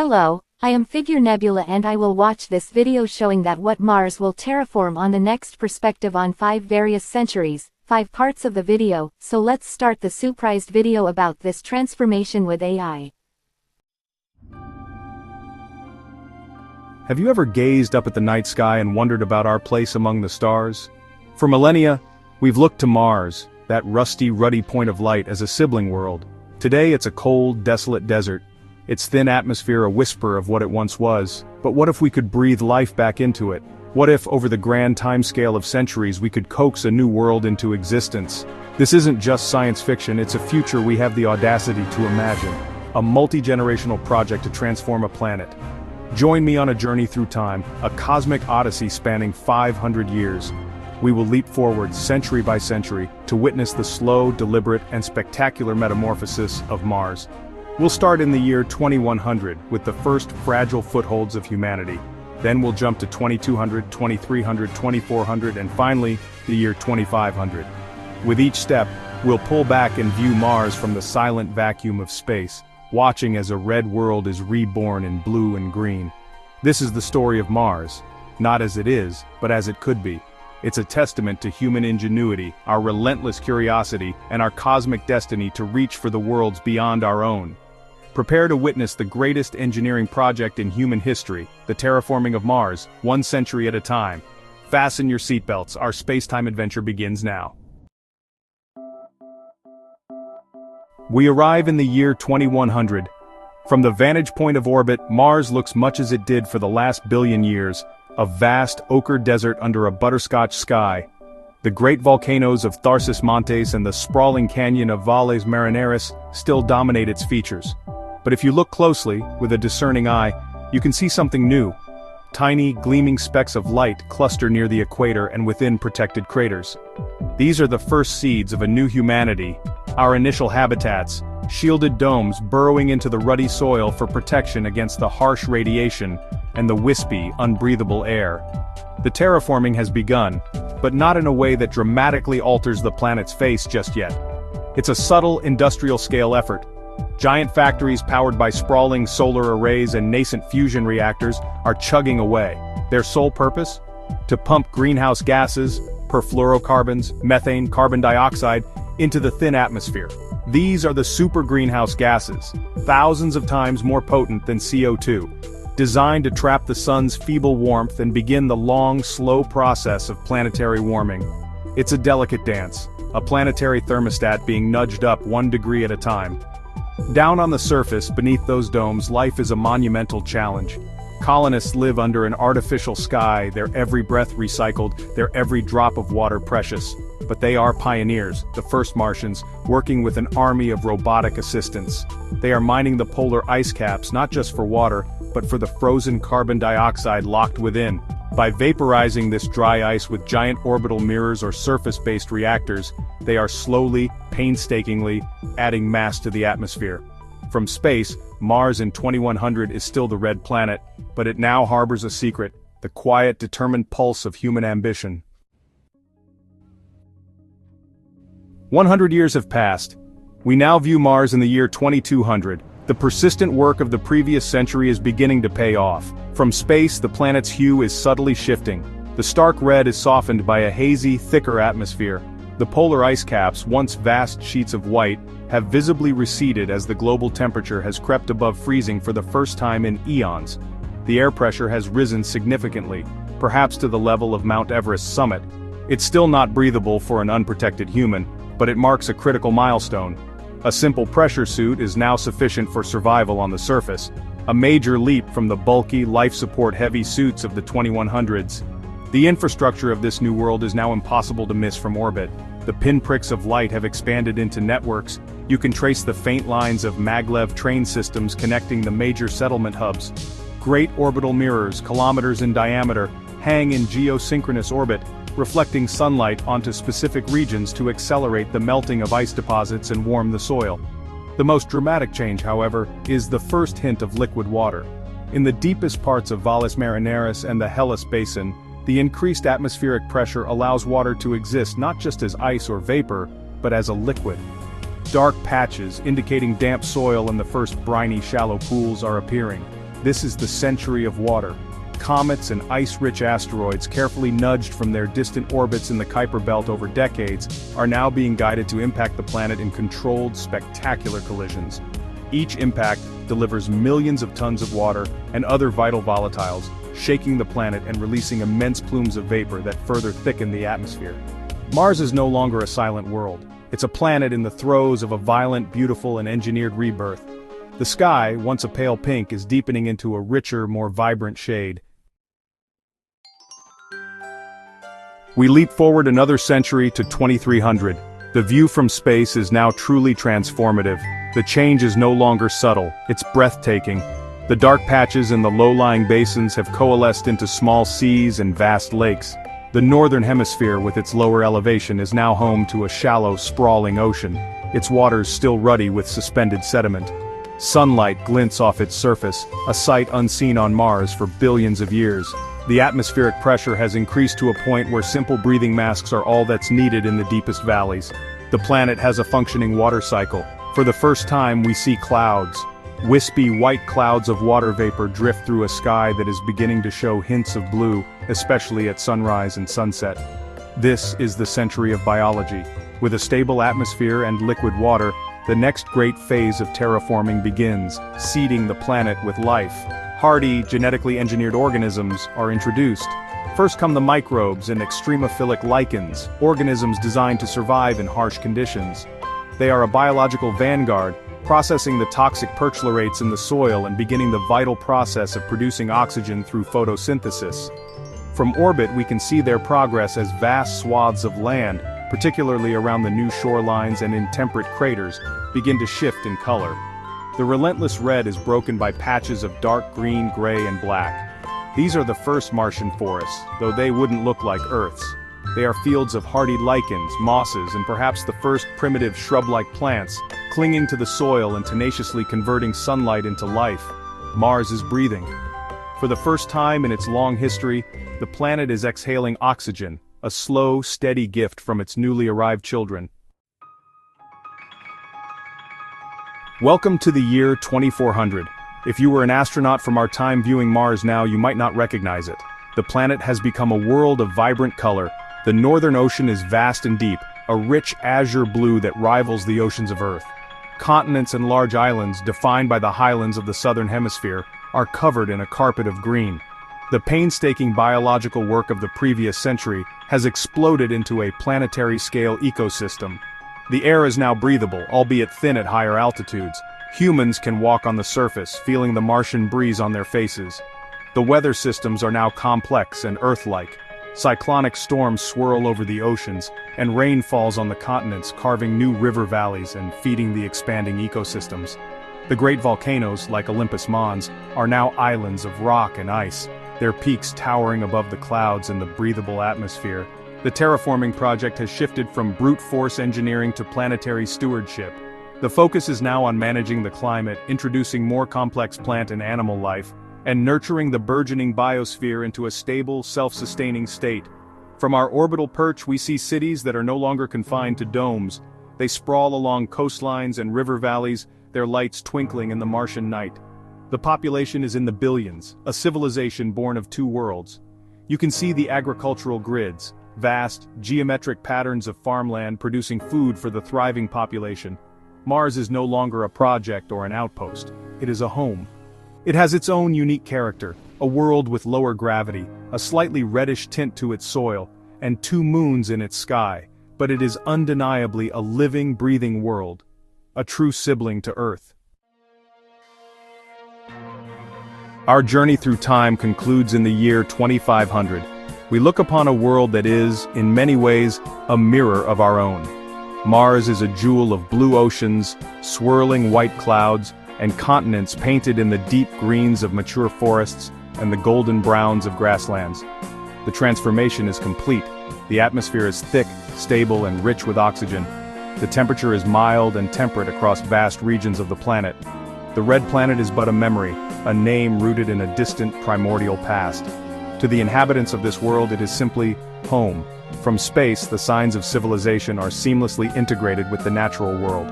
Hello, I am Figure Nebula and I will watch this video showing that what Mars will terraform on the next perspective on 5 various centuries, 5 parts of the video, so let's start the surprised video about this transformation with AI. Have you ever gazed up at the night sky and wondered about our place among the stars? For millennia, we've looked to Mars, that rusty, ruddy point of light, as a sibling world. Today it's a cold, desolate desert, its thin atmosphere a whisper of what it once was. But what if we could breathe life back into it? What if, over the grand timescale of centuries, we could coax a new world into existence? This isn't just science fiction, it's a future we have the audacity to imagine. A multi-generational project to transform a planet. Join me on a journey through time, a cosmic odyssey spanning 500 years. We will leap forward century by century to witness the slow, deliberate, and spectacular metamorphosis of Mars. We'll start in the year 2100 with the first fragile footholds of humanity. Then we'll jump to 2200, 2300, 2400, and finally, the year 2500. With each step, we'll pull back and view Mars from the silent vacuum of space, watching as a red world is reborn in blue and green. This is the story of Mars, not as it is, but as it could be. It's a testament to human ingenuity, our relentless curiosity, and our cosmic destiny to reach for the worlds beyond our own. Prepare to witness the greatest engineering project in human history, the terraforming of Mars, 1 century at a time. Fasten your seatbelts, our space-time adventure begins now. We arrive in the year 2100. From the vantage point of orbit, Mars looks much as it did for the last billion years, a vast ochre desert under a butterscotch sky. The great volcanoes of Tharsis Montes and the sprawling canyon of Valles Marineris still dominate its features. But if you look closely, with a discerning eye, you can see something new. Tiny, gleaming specks of light cluster near the equator and within protected craters. These are the first seeds of a new humanity, our initial habitats, shielded domes burrowing into the ruddy soil for protection against the harsh radiation and the wispy, unbreathable air. The terraforming has begun, but not in a way that dramatically alters the planet's face just yet. It's a subtle, industrial-scale effort. Giant factories powered by sprawling solar arrays and nascent fusion reactors are chugging away. Their sole purpose? To pump greenhouse gases, perfluorocarbons, methane, carbon dioxide, into the thin atmosphere. These are the super greenhouse gases, thousands of times more potent than CO2, designed to trap the sun's feeble warmth and begin the long, slow process of planetary warming. It's a delicate dance, a planetary thermostat being nudged up 1 degree at a time. Down on the surface, beneath those domes, life is a monumental challenge. Colonists live under an artificial sky, their every breath recycled, their every drop of water precious. But they are pioneers, the first Martians, working with an army of robotic assistants. They are mining the polar ice caps not just for water, but for the frozen carbon dioxide locked within. By vaporizing this dry ice with giant orbital mirrors or surface-based reactors, they are slowly, painstakingly, adding mass to the atmosphere. From space, Mars in 2100 is still the red planet, but it now harbors a secret, the quiet, determined pulse of human ambition. 100 years have passed. We now view Mars in the year 2200. The persistent work of the previous century is beginning to pay off. From space, the planet's hue is subtly shifting. The stark red is softened by a hazy, thicker atmosphere. The polar ice caps, once vast sheets of white, have visibly receded as the global temperature has crept above freezing for the first time in eons. The air pressure has risen significantly, perhaps to the level of Mount Everest's summit. It's still not breathable for an unprotected human, but it marks a critical milestone. A simple pressure suit is now sufficient for survival on the surface, a major leap from the bulky, life-support-heavy suits of the 2100s. The infrastructure of this new world is now impossible to miss from orbit. The pinpricks of light have expanded into networks. You can trace the faint lines of maglev train systems connecting the major settlement hubs. Great orbital mirrors, kilometers in diameter, hang in geosynchronous orbit, reflecting sunlight onto specific regions to accelerate the melting of ice deposits and warm the soil. The most dramatic change, however, is the first hint of liquid water. In the deepest parts of Valles Marineris and the Hellas Basin, the increased atmospheric pressure allows water to exist not just as ice or vapor, but as a liquid. Dark patches indicating damp soil and the first briny shallow pools are appearing. This is the century of water. Comets and ice-rich asteroids, carefully nudged from their distant orbits in the Kuiper Belt over decades, are now being guided to impact the planet in controlled, spectacular collisions. Each impact delivers millions of tons of water and other vital volatiles, shaking the planet and releasing immense plumes of vapor that further thicken the atmosphere. Mars is no longer a silent world. It's a planet in the throes of a violent, beautiful, and engineered rebirth. The sky, once a pale pink, is deepening into a richer, more vibrant shade. We leap forward another century to 2300. The view from space is now truly transformative. The change is no longer subtle, it's breathtaking. The dark patches in the low-lying basins have coalesced into small seas and vast lakes. The northern hemisphere, with its lower elevation, is now home to a shallow, sprawling ocean, its waters still ruddy with suspended sediment. Sunlight glints off its surface, a sight unseen on Mars for billions of years. The atmospheric pressure has increased to a point where simple breathing masks are all that's needed in the deepest valleys. The planet has a functioning water cycle. For the first time, we see clouds. Wispy white clouds of water vapor drift through a sky that is beginning to show hints of blue, especially at sunrise and sunset. This is the century of biology. With a stable atmosphere and liquid water, the next great phase of terraforming begins, seeding the planet with life. Hardy, genetically engineered organisms are introduced. First come the microbes and extremophilic lichens, organisms designed to survive in harsh conditions. They are a biological vanguard, processing the toxic perchlorates in the soil and beginning the vital process of producing oxygen through photosynthesis. From orbit we can see their progress as vast swaths of land, particularly around the new shorelines and in temperate craters, begin to shift in color. The relentless red is broken by patches of dark green, gray, and black. These are the first Martian forests, though they wouldn't look like Earth's. They are fields of hardy lichens, mosses, and perhaps the first primitive shrub-like plants, clinging to the soil and tenaciously converting sunlight into life. Mars is breathing. For the first time in its long history, the planet is exhaling oxygen, a slow, steady gift from its newly arrived children. Welcome to the year 2400. If you were an astronaut from our time viewing Mars now, you might not recognize it. The planet has become a world of vibrant color. The northern ocean is vast and deep, a rich azure blue that rivals the oceans of Earth. Continents and large islands, defined by the highlands of the southern hemisphere, are covered in a carpet of green. The painstaking biological work of the previous century has exploded into a planetary-scale ecosystem. The air is now breathable, albeit thin at higher altitudes. Humans can walk on the surface, feeling the Martian breeze on their faces. The weather systems are now complex and Earth-like. Cyclonic storms swirl over the oceans, and rain falls on the continents, carving new river valleys and feeding the expanding ecosystems. The great volcanoes, like Olympus Mons, are now islands of rock and ice, their peaks towering above the clouds in the breathable atmosphere. The terraforming project has shifted from brute force engineering to planetary stewardship. The focus is now on managing the climate, introducing more complex plant and animal life, and nurturing the burgeoning biosphere into a stable, self-sustaining state. From our orbital perch we see cities that are no longer confined to domes. They sprawl along coastlines and river valleys, their lights twinkling in the Martian night. The population is in the billions, a civilization born of two worlds. You can see the agricultural grids, vast, geometric patterns of farmland producing food for the thriving population. Mars is no longer a project or an outpost. It is a home. It has its own unique character, a world with lower gravity, a slightly reddish tint to its soil, and 2 moons in its sky, but it is undeniably a living, breathing world, a true sibling to Earth. Our journey through time concludes in the year 2500. We look upon a world that is, in many ways, a mirror of our own. Mars is a jewel of blue oceans, swirling white clouds, and continents painted in the deep greens of mature forests and the golden browns of grasslands. The transformation is complete. The atmosphere is thick, stable, and rich with oxygen. The temperature is mild and temperate across vast regions of the planet. The red planet is but a memory, a name rooted in a distant primordial past. To the inhabitants of this world it is simply home. From space, the signs of civilization are seamlessly integrated with the natural world.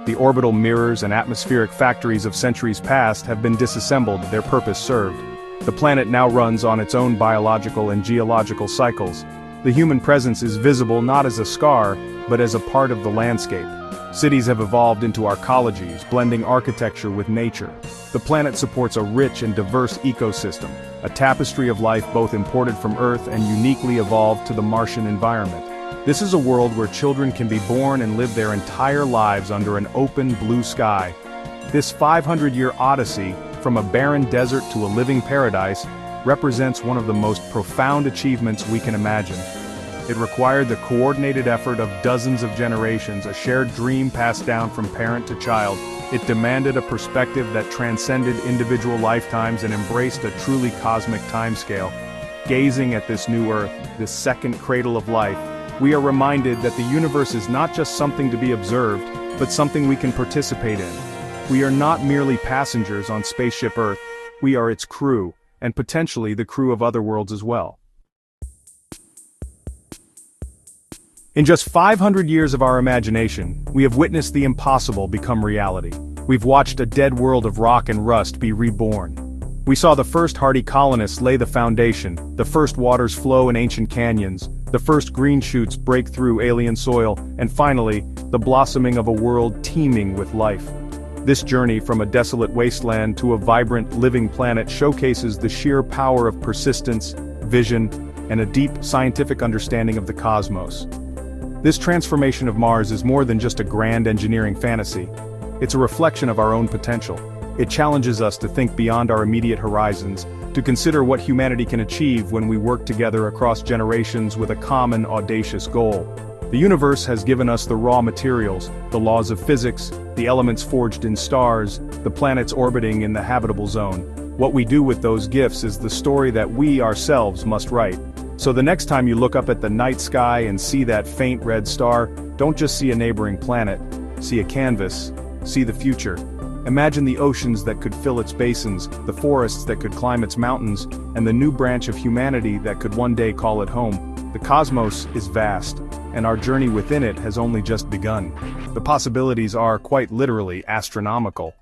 The orbital mirrors and atmospheric factories of centuries past have been disassembled, their purpose served. The planet now runs on its own biological and geological cycles. The human presence is visible not as a scar, but as a part of the landscape. Cities have evolved into arcologies, blending architecture with nature. The planet supports a rich and diverse ecosystem, a tapestry of life both imported from Earth and uniquely evolved to the Martian environment. This is a world where children can be born and live their entire lives under an open blue sky. This 500-year odyssey, from a barren desert to a living paradise, represents one of the most profound achievements we can imagine. It required the coordinated effort of dozens of generations, a shared dream passed down from parent to child. It demanded a perspective that transcended individual lifetimes and embraced a truly cosmic timescale. Gazing at this new Earth, this second cradle of life, we are reminded that the universe is not just something to be observed, but something we can participate in. We are not merely passengers on spaceship Earth, we are its crew, and potentially the crew of other worlds as well. In just 500 years of our imagination, we have witnessed the impossible become reality. We've watched a dead world of rock and rust be reborn. We saw the first hardy colonists lay the foundation, the first waters flow in ancient canyons, the first green shoots break through alien soil, and finally, the blossoming of a world teeming with life. This journey from a desolate wasteland to a vibrant, living planet showcases the sheer power of persistence, vision, and a deep scientific understanding of the cosmos. This transformation of Mars is more than just a grand engineering fantasy. It's a reflection of our own potential. It challenges us to think beyond our immediate horizons, to consider what humanity can achieve when we work together across generations with a common, audacious goal. The universe has given us the raw materials, the laws of physics, the elements forged in stars, the planets orbiting in the habitable zone. What we do with those gifts is the story that we ourselves must write. So the next time you look up at the night sky and see that faint red star, don't just see a neighboring planet, see a canvas, see the future. Imagine the oceans that could fill its basins, the forests that could climb its mountains, and the new branch of humanity that could one day call it home. The cosmos is vast, and our journey within it has only just begun. The possibilities are, quite literally, astronomical.